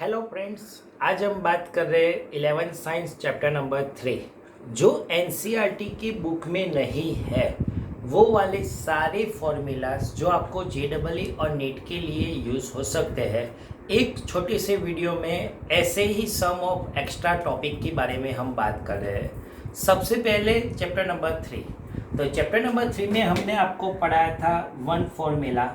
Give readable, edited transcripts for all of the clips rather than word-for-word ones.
Hello friends, आज हम बात कर रहे हैं 11th साइंस चैप्टर नंबर 3 जो एनसीईआरटी की बुक में नहीं है। वो वाले सारे फॉर्मूलाज जो आपको जेडबलई और नीट के लिए यूज़ हो सकते हैं, एक छोटे से वीडियो में ऐसे ही सम ऑफ एक्स्ट्रा टॉपिक के बारे में हम बात कर रहे हैं। सबसे पहले चैप्टर नंबर 3। तो चैप्टर नंबर 3 में हमने आपको पढ़ाया था वन फॉर्मूला,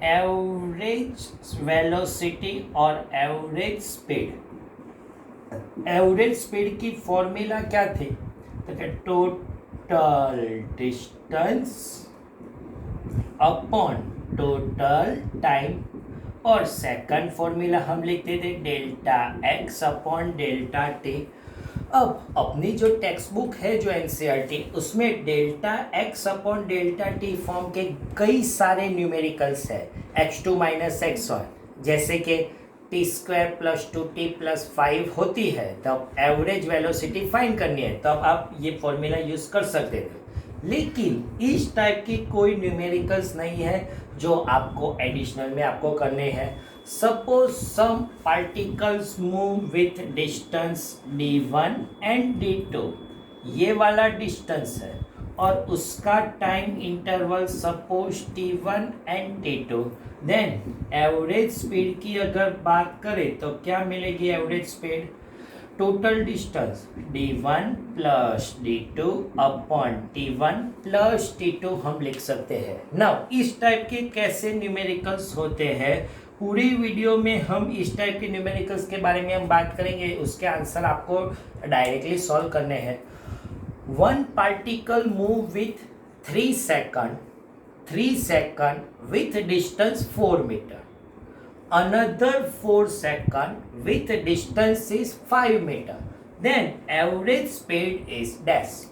एवरेज वेलोसिटी और एवरेज स्पीड। एवरेज स्पीड की फॉर्मूला क्या थी? तो क्या total distance upon total time, और सेकंड फॉर्मूला हम लिखते थे delta x upon delta T. अब अपनी जो टेक्स्ट बुक है जो एनसीईआरटी, उसमें delta x upon delta T form के कई सारे न्यूमेरिकल्स है, x2 माइनस x1, जैसे कि T square plus 2t plus 5 होती है। तब एवरेज वेलोसिटी फाइंड करनी है, तब आप ये फॉर्मूला यूज कर सकते थे। लेकिन इस टाइप की कोई न्यूमेरिकल्स नहीं है जो आपको एडिशनल में आपको करने हैं। Suppose some particles move with distance d1 and d2, ये वाला डिस्टेंस है और उसका time interval suppose t1 and t2। Then average speed की अगर बात करें तो क्या मिलेगी? Average speed total distance d1 plus d2 upon t1 plus t2 हम लिख सकते हैं। नाउ इस टाइप के कैसे न्यूमेरिकल्स होते हैं, पूरी वीडियो में हम इस टाइप के न्यूमेरिकल्स के बारे में हम बात करेंगे। उसके आंसर आपको डायरेक्टली सॉल्व करने हैं। One particle move with 3 second with distance 4 meter, another 4 second with distance is 5 meter, then average speed is dash,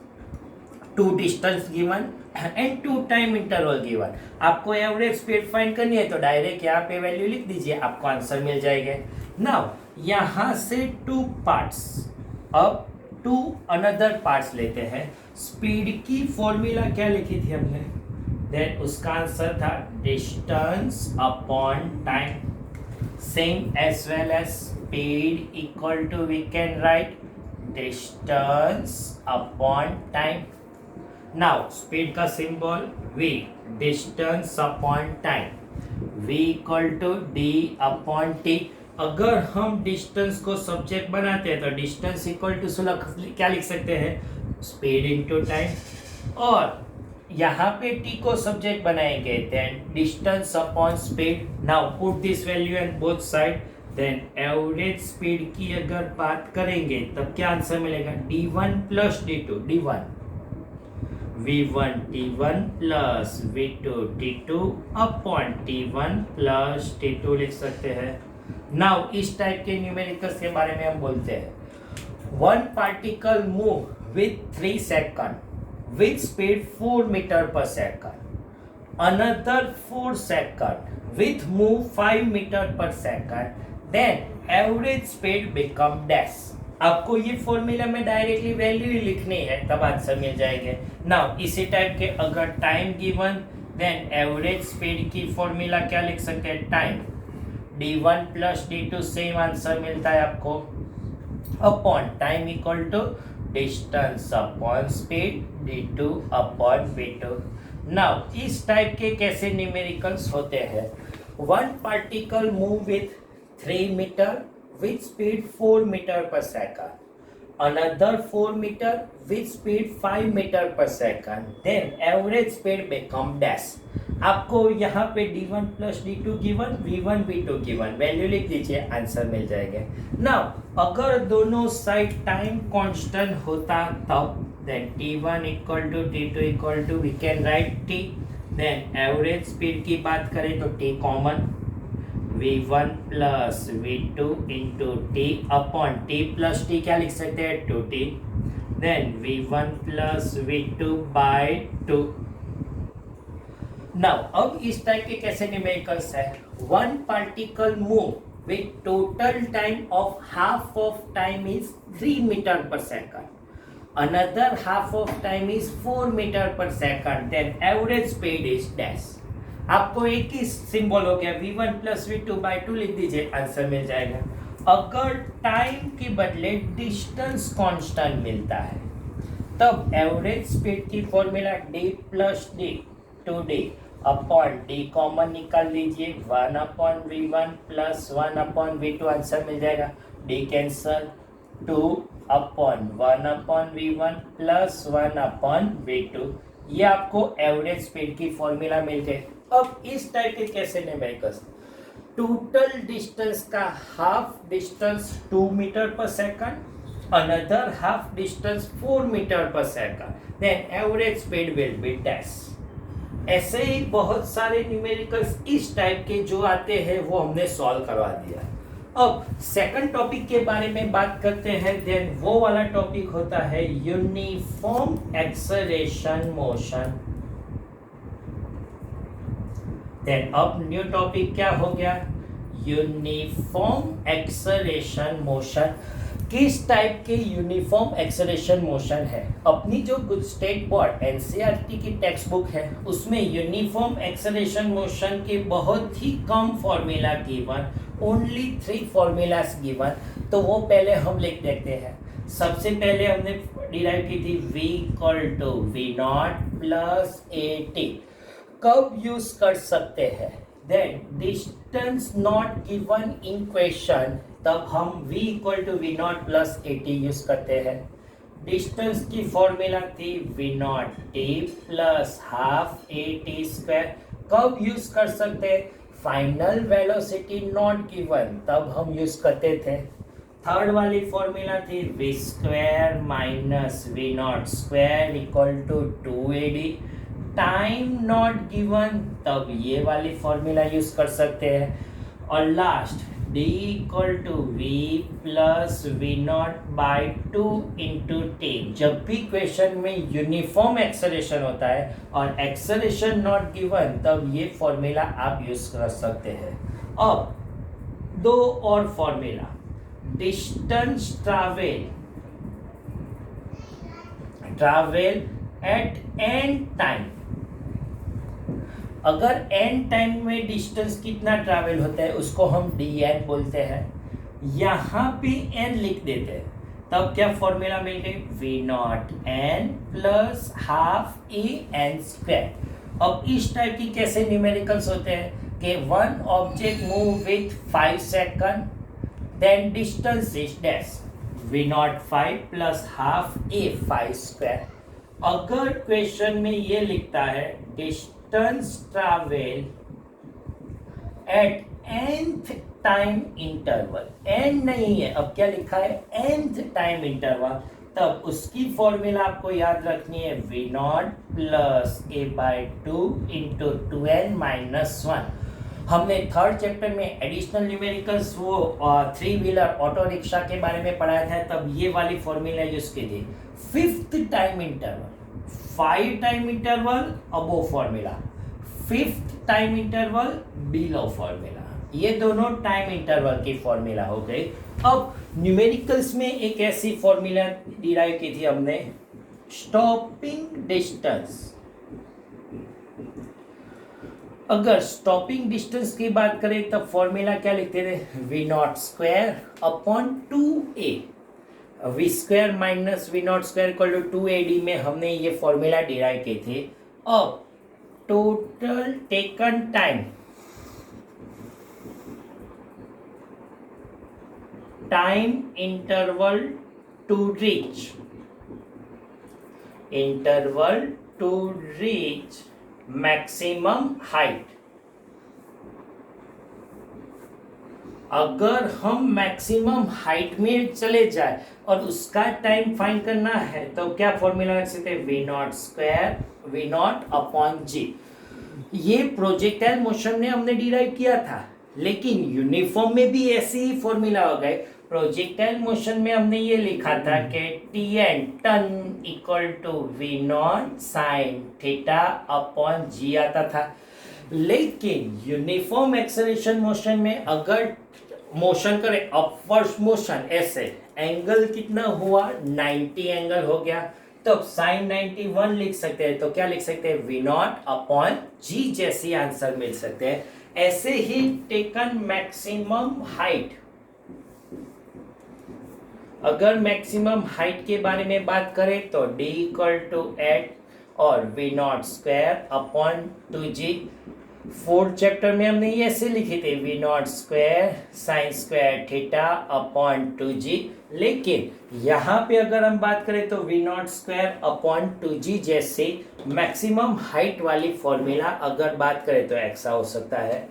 2 distance given and 2 time interval given। आपको एवरेज स्पीड फाइंड करनी है तो direct यहाँ पे value लिख दीजिए, आपको आंसर मिल जाएगा। नाउ यहाँ से 2 पार्ट्स, अब 2 अनदर पार्ट्स लेते हैं। स्पीड की फॉर्मूला क्या लिखी थी हमने? देन उसका आंसर था distance upon time, same as well as speed equal to, we can write distance upon time। now speed का symbol v, distance upon time, v equal to d upon t। अगर हम distance को subject बनाते हैं तो distance equal to क्या लिख सकते हैं? Speed into time. और यहाँ पे t को सब्जेक्ट बनाएंगे, then distance upon speed. Now put this value and both side, then average speed की अगर बात करेंगे तब क्या आंसर मिलेगा? d1 plus d2, d1 v1 t1 plus v2 t2 upon t1 plus t2 लिख सकते हैं। नाउ इस टाइप के न्यूमेरिकल्स के बारे में हम बोलते हैं। One particle move with 3 second with speed 4 meter per second, another 4 second with move 5 meter per second, then average speed become dash। आपको ये फॉर्मूला में डायरेक्टली वैल्यू ही लिखनी है, तब आंसर मिल जाएंगे। नाउ इसी टाइप के अगर time given, then average speed की फॉर्मूला क्या लिख सकते हैं? Time d1 plus d2, same answer मिलता है आपको, upon time equal to distance upon speed d2 upon v2। Now इस टाइप के कैसे न्यूमेरिकल्स होते हैं? One particle move with 3 metre with speed 4 metre per second, another 4 metre with speed 5 metre per second, then average speed become dash. आपको यहाँ पे d1 plus d2 given, v1 v2 given, value लिख दीजिए, answer मिल जाएगा। Now अगर दोनों side time constant होता तब, then t1 equal to t2 equal to, we can write t। Then average speed की बात करें तो t common, v1 plus v2 into t upon t plus t क्या लिख सकते हैं? 2t, then v1 plus v2 bye 2। Now अब इस टाइप के कैसे न्यूमेरिकल्स है? One particle move with total time of half of time is 3 metre per second, another half of time is 4 metre per second, then average speed is dash. आपको एक ही symbol हो गया, v1 plus v2 by 2 लिख दीजिए, answer मिल जाएगा। अगर time के बदले डिस्टेंस कांस्टेंट मिलता है तब एवरेज स्पीड की formula D plus D, two D upon D common निकाल लीजिए, 1/v1 प्लस 1/v2 आंसर मिल जाएगा, D cancel, 2/1/v1 plus 1/v2, ये आपको एवरेज स्पीड की फॉर्मूला मिल गई। अब इस टाइप के कैसे न्यूमेरिकल्स, टोटल डिस्टेंस का half distance 2 metre per second, another half distance 4 metre per second, then average speed will be dash। ऐसे ही बहुत सारे न्यूमेरिकल्स इस टाइप के जो आते हैं वो हमने सॉल्व करवा दिया। अब सेकंड टॉपिक के बारे में बात करते हैं, देन वो वाला टॉपिक होता है यूनिफॉर्म एक्सेलरेशन मोशन। देन अब न्यू टॉपिक क्या हो गया, यूनिफॉर्म एक्सेलरेशन मोशन। किस टाइप के यूनिफॉर्म एक्सेलरेशन मोशन है, अपनी जो स्टेट बोर्ड एनसीईआरटी की टेक्स्ट बुक है उसमें यूनिफॉर्म एक्सेलरेशन मोशन के बहुत ही कम formula given, only 3 formulas given. तो वो पहले हम लिख देते हैं। सबसे पहले हमने डिराइव की थी v equal to v0 plus at। कब यूज कर सकते हैं, then distance not given in question, तब हम v equal to v0 plus at use करते हैं। डिस्टेंस की फॉर्मूला थी v0 t plus half at square. कब यूज कर सकते हैं, फाइनल वेलोसिटी नॉट गिवन, तब हम यूज करते थे। थर्ड वाली फॉर्मूला थी v square minus v0 square equal to 2ad। Time not given, तब ये वाली फॉर्मूला यूज कर सकते हैं। और last d equal to v plus v0 by 2 into t। जब भी क्वेश्चन में यूनिफॉर्म एक्सेलरेशन होता है और एक्सेलरेशन नॉट गिवन, तब ये फॉर्मूला आप यूज कर सकते हैं। अब दो और formula, distance travel at N time. अगर एन टाइम में डिस्टेंस कितना ट्रैवल होता है उसको हम dn बोलते हैं, यहाँ पे n लिख देते हैं, तब क्या फॉर्मूला मिल गई, v0 n plus half A N square. अब इस टाइप की कैसे न्यूमेरिकल्स होते हैं कि one object move with 5 second, then distance is dash, v0 5 plus half A 5 square. अगर क्वेश्चन में ये लिखता है distance travel at nth time interval, n नहीं है, अब क्या लिखा है nth टाइम इंटरवल, तब उसकी फॉर्मूला आपको याद रखनी है v0 plus a by 2 into 2n minus 1। हमने थर्ड चैप्टर में एडिशनल न्यूमेरिकल्स वो 3 व्हीलर ऑटो रिक्शा के बारे में पढ़ाया था, तब ये वाली फॉर्मूला यूज की थी। 5th time interval, 5 time interval above formula, 5th time interval below formula, ये दोनों टाइम इंटरवल की फॉर्मूला हो गई। अब न्यूमेरिकल्स में एक ऐसी फॉर्मूला डिराइव की थी हमने, स्टॉपिंग डिस्टेंस। अगर स्टॉपिंग डिस्टेंस की बात करें तब फॉर्मूला क्या लिखते थे, v0 square upon 2a, v square minus v0 square equal to 2ad में हमने ये फॉर्मूला डिराइव की थी। अब total taken time, time interval to reach maximum height. अगर हम मैक्सिमम हाइट में चले जाए और उसका टाइम फाइंड करना है तो क्या फॉर्मूला रख सकते हैं, v0 square v0 upon g। ये प्रोजेक्टाइल मोशन में हमने डिराइव किया था, लेकिन यूनिफॉर्म में भी ऐसे ही फॉर्मूला हो गए। प्रोजेक्टाइल मोशन में हमने ये लिखा था कि tn टन equal to v0 sine theta upon g आता था। लेकिन यूनिफॉर्म एक्सेलरेशन मोशन में अगर मोशन करें अपवर्ड मोशन, ऐसे एंगल कितना हुआ, 90 एंगल हो गया, तब साइन 91 लिख सकते हैं। तो क्या लिख सकते हैं, v0 अपॉन g जैसी आंसर मिल सकते हैं। ऐसे ही टेकन मैक्सिमम हाइट, अगर मैक्सिमम हाइट के बारे में बात करें तो d इक्वल टू 8 और v not square upon 2g। Fourth chapter में हमने ये ऐसे लिखे थे v not square sine square theta upon 2g, लेकिन यहाँ पे अगर हम बात करें तो v not square upon 2g जैसे मैक्सिमम हाइट वाली फॉर्मूला अगर बात करें तो ऐसा हो सकता है।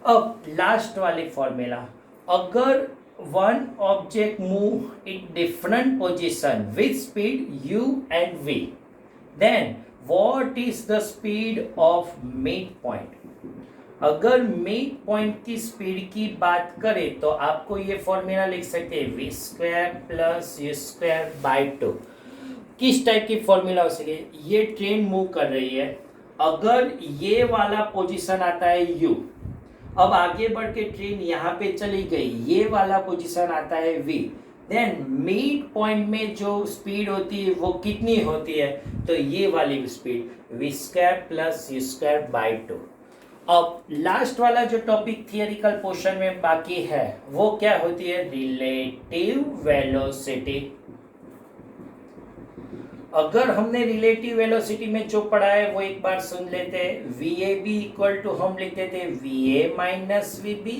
अब लास्ट वाली फॉर्मूला, अगर one object move in different position with speed u and v, then what is the speed of midpoint? अगर मिड पॉइंट की स्पीड की बात करें तो आपको ये फॉर्मूला लिख सकते हैं V square plus U square by 2। किस टाइप की फॉर्मूला हो सके, ये ट्रेन मूव कर रही है, अगर ये वाला पोजीशन आता है यू, अब आगे बढ़ के ट्रेन यहाँ पे चली गई, ये वाला पोजीशन आता है v, देन मिड पॉइंट में जो स्पीड होती है वो कितनी होती है, तो ये वाली speed v square plus U square by 2। अब लास्ट वाला जो टॉपिक थियरिकल पोर्शन में बाकी है वो क्या होती है, रिलेटिव वेलोसिटी। अगर हमने रिलेटिव वेलोसिटी में जो पढ़ा है वो एक बार सुन लेते हैं। V a b equal to हम लिखते थे v a minus v b,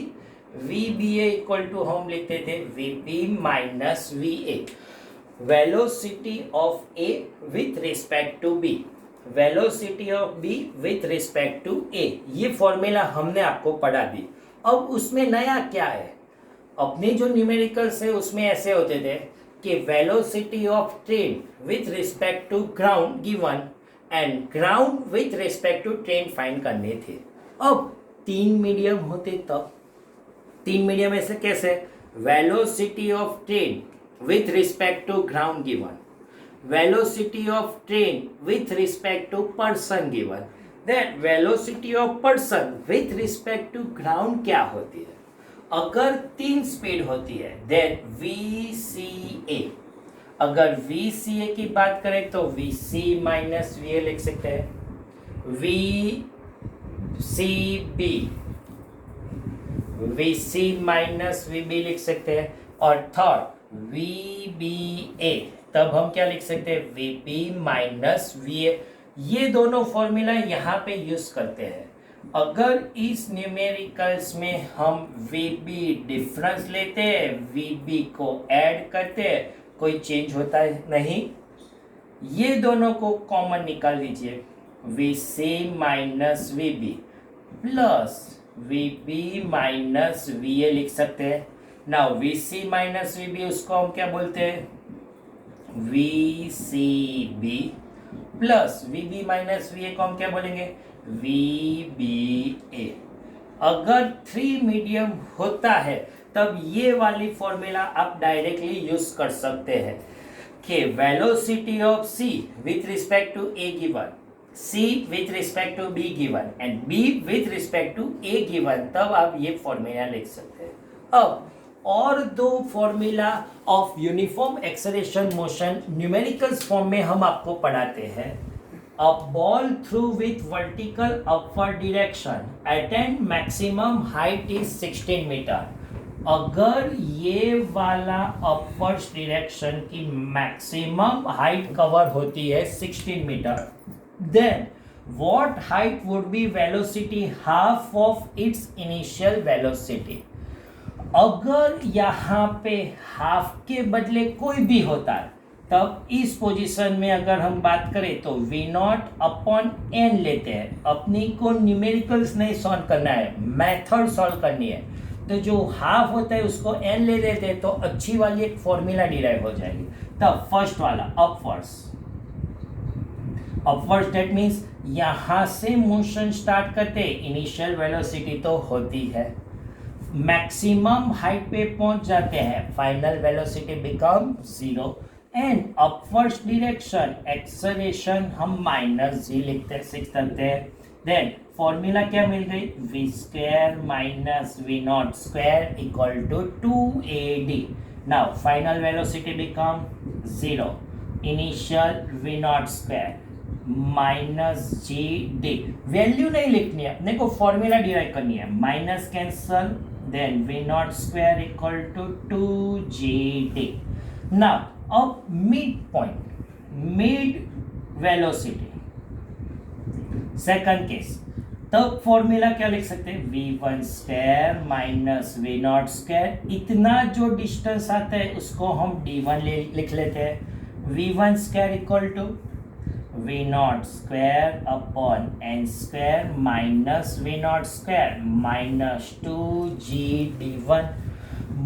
v b a equal to हम लिखते थे v b minus v a. Velocity of a with respect to b, velocity of b with respect to a, ये formula हमने आपको पढ़ा दी। अब उसमें नया क्या है, अपने जो न्यूमेरिकल्स है उसमें ऐसे होते थे कि velocity of train with respect to ground given and ground with respect to train find करने थे। अब 3 मीडियम होते तब 3 मीडियम ऐसे कैसे, velocity of train with respect to ground given, velocity of train with respect to person given, then velocity of person with respect to ground क्या होती है। अगर 3 स्पीड होती है देन VCA, अगर VCA की बात करें तो VC माइनस VA लिख सकते हैं, VC माइनस VB लिख सकते हैं, और थर्ड VBA, तब हम क्या लिख सकते हैं VB माइनस VA। ये दोनों फॉर्मूला यहाँ पे यूज करते हैं। अगर इस न्यूमेरिकल्स में हम VB डिफरेंस लेते हैं, VB को ऐड करते हैं, कोई चेंज होता है नहीं, ये दोनों को कॉमन निकाल दीजिए, VC minus VB plus VB minus VA लिख सकते हैं। नाउ VC माइनस VB उसको हम क्या बोलते हैं, VCB plus VB minus VA को हम क्या बोलेंगे, VBA। अगर 3 मीडियम होता है तब ये वाली फॉर्मूला आप डायरेक्टली यूज कर सकते हैं कि velocity of C with respect to A given, C with respect to B given and B with respect to A given, तब आप ये फॉर्मूला लिख सकते हैं। अब और 2 formula of uniform acceleration motion numericals form में हम आपको पढ़ाते हैं। A ball through with vertical upward direction attain maximum height is 16 meter. अगर ये वाला अपवर्ड डायरेक्शन की मैक्सिमम हाइट कवर होती है 16 meter, then what height would be velocity half of its initial velocity. अगर यहाँ पे हाफ के बदले कोई भी होता है तब इस पोजीशन में अगर हम बात करें तो V नॉट अपॉन n लेते हैं। अपनी को न्यूमेरिकल्स नहीं सॉल्व करना है, मेथड सॉल्व करनी है, तो जो हाफ होता है उसको n ले लेते हैं तो अच्छी वाली एक फॉर्मूला डिराइव हो जाएगी। तब फर्स्ट वाला अपवर्ड्स दैट मीन्स यहाँ से मोशन स्टार्ट करते इनिशियल वेलोसिटी तो होती है, मैक्सिमम हाइट पे पहुंच जाते हैं, final velocity become 0 and upwards direction acceleration हम माइनस g लिख सकते हैं। देन फॉर्मूला क्या मिल गई, v square minus v not square equal to 2AD। Now final velocity become 0, initial v not square minus GD। Value नहीं लिखनी है अपने को, फॉर्मूला डिराइव करनी है, minus cancel, then v not square equal to 2GD। Now अब mid point, mid velocity, second case, तब formula क्या लिख सकते हैं, v1 square minus v0 square, इतना जो डिस्टेंस आता है उसको हम d1 लिख लेते हैं, v1 square equal to v0 square upon n square minus v0 square minus 2g d1,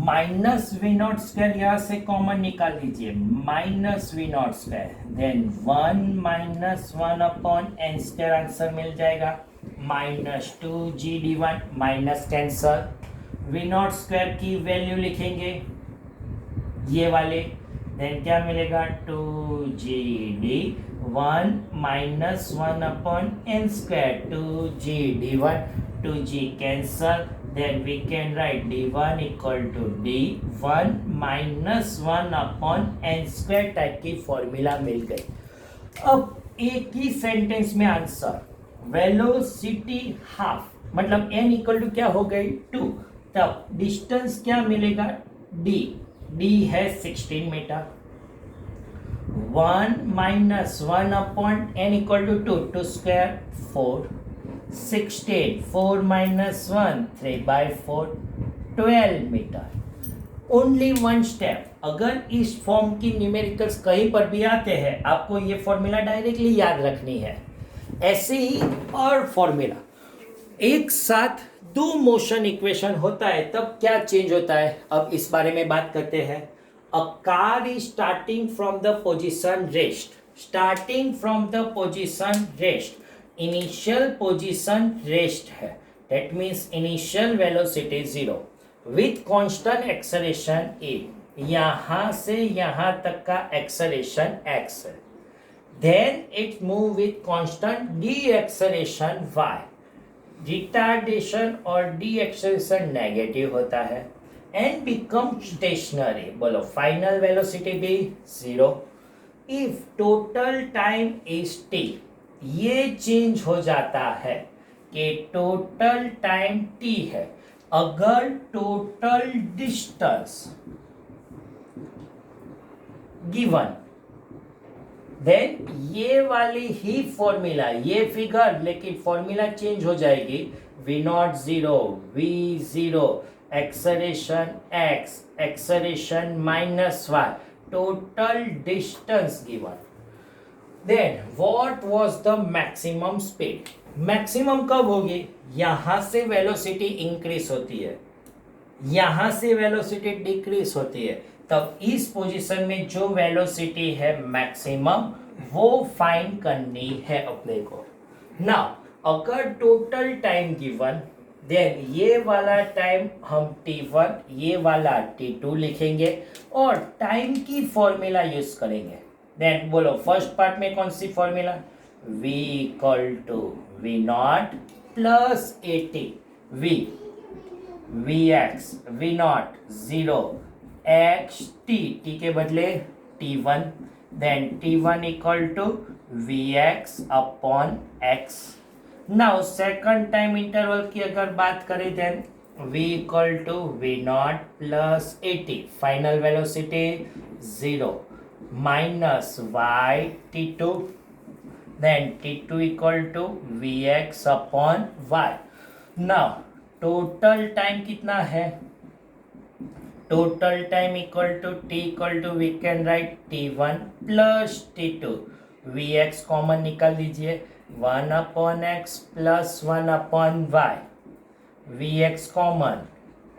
minus v0 square यहाँ से कॉमन निकाल दीजिए, minus v0 square, then 1 minus 1 upon n square, answer मिल जाएगा minus 2g d1, minus cancel, v0 square की value लिखेंगे ये वाले, देन क्या मिलेगा 2g d1 minus 1 upon n square 2g d1, 2g cancel, then we can write d1 equal to d1 minus 1 upon n square type की formula मिल गई। अब एक ही सेंटेंस में आंसर, वेलोसिटी हाफ, मतलब n इक्वल टू क्या हो गई 2, तब डिस्टेंस क्या मिलेगा d है 16 meter, 1 minus 1 upon n equal to 2 square 4, 16, 4 minus 1, 3 by 4, 12 meter. Only one step, अगर इस फॉर्म की न्यूमेरिकल्स कहीं पर भी आते हैं आपको ये फॉर्मूला डायरेक्टली याद रखनी है। ऐसे ही और फॉर्मूला एक साथ दो मोशन इक्वेशन होता है तब क्या चेंज होता है, अब इस बारे में बात करते हैं। A car is starting from the position rest, starting from the position rest, initial position rest है, that means initial velocity 0 with constant acceleration a, यहां से यहां तक का एक्सेलरेशन x है, then it move with constant deceleration y, retardation और deceleration negative होता है एंड बिकम स्टेशनरी, बोलो फाइनल वेलोसिटी भी 0 if total time is t, ये चेंज हो जाता है कि टोटल टाइम t है, अगर टोटल डिस्टेंस गिवन, देन ये वाली ही फॉर्मूला, ये फिगर, लेकिन फॉर्मूला चेंज हो जाएगी, v0 0, v 0, acceleration x, acceleration minus y, total distance given, then what was the maximum speed, maximum कब होगी, यहां से वेलोसिटी इंक्रीज होती है, यहां से वेलोसिटी डिक्रीज होती है, तब इस पोजीशन में जो वेलोसिटी है मैक्सिमम वो फाइंड करनी है अपने को। नाउ अगर टोटल टाइम गिवन, देन ये वाला टाइम हम t1, ये वाला t2 लिखेंगे और टाइम की फॉर्मूला यूज करेंगे। देन बोलो फर्स्ट पार्ट में कौन सी formula, v equal to v0 plus 80, vx v0 0 x t के बदले t1, then t1 equal to vx upon x। Now second time interval की अगर बात करें, then v equal to v0 plus 80, final velocity 0 minus y t2, then t2 equal to vx upon y। Now total time कितना है, total time equal to t equal to we can write t1 plus t2, vx common निकाल दीजिए, 1 upon x plus 1 upon y, vx common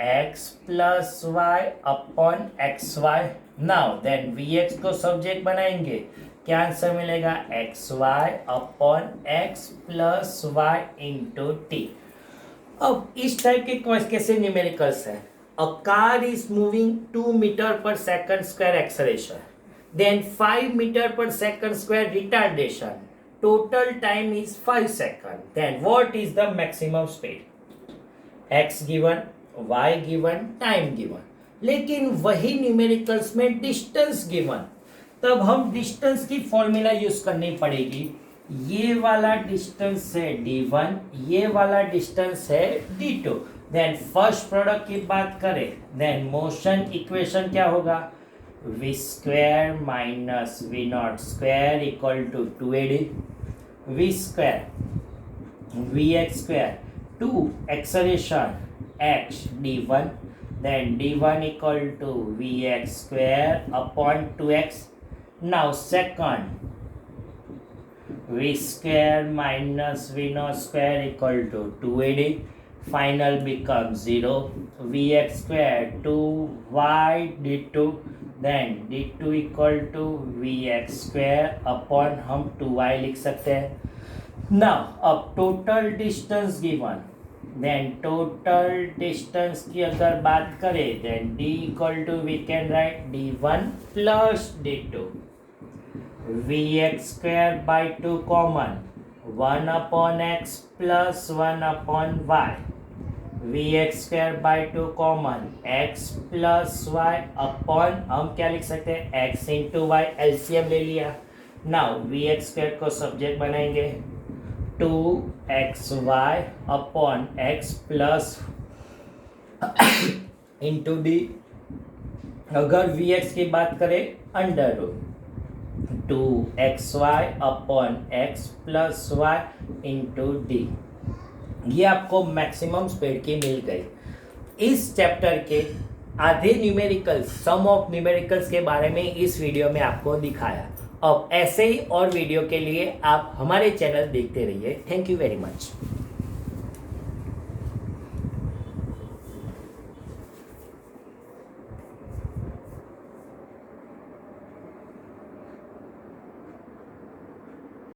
x plus y upon xy। Now then vx को subject बनाएंगे, क्या answer मिलेगा, xy upon x plus y into t। अब इस type के कैसे न्यूमेरिकल्स हैं, a car is moving 2 metre per second square acceleration, then 5 metre per second square retardation, total time is 5 second, then what is the maximum speed, x given, y given, time given, लेकिन वही numericals में distance given, तब हम distance की formula use करनी पड़ेगी। ये वाला डिस्टेंस है d1, ये वाला डिस्टेंस है d2, देन फर्स्ट प्रोडक्ट की बात करें, देन मोशन इक्वेशन क्या होगा, V square minus V not square equal to 2AD, V square V X square to acceleration x d1, then d1 equal to vx square upon 2x. Now second, v square minus v naught square equal to 2AD, final becomes 0, vx square 2y d2, then d2 equal to vx square upon हम 2y लिख सकते हैं. Now अब total distance given, then total distance की अगर बात करें then d equal to we can write d1 plus d2, vx square by 2 common, 1 upon x plus 1 upon y, vx square by 2 common, x plus y upon हम क्या लिख सकते हैं x into y, LCM ले लिया. now vx square को subject बनाएंगे 2xy upon x plus into D. अगर vx की बात करें under root 2xy upon x plus y into D. ये आपको मैक्सिमम स्पीड की मिल गई. इस चैप्टर के आधे न्यूमेरिकल्स, सम ऑफ न्यूमेरिकल्स के बारे में इस वीडियो में आपको दिखाया. अब ऐसे ही और वीडियो के लिए आप हमारे चैनल देखते रहिए. Thank you very much.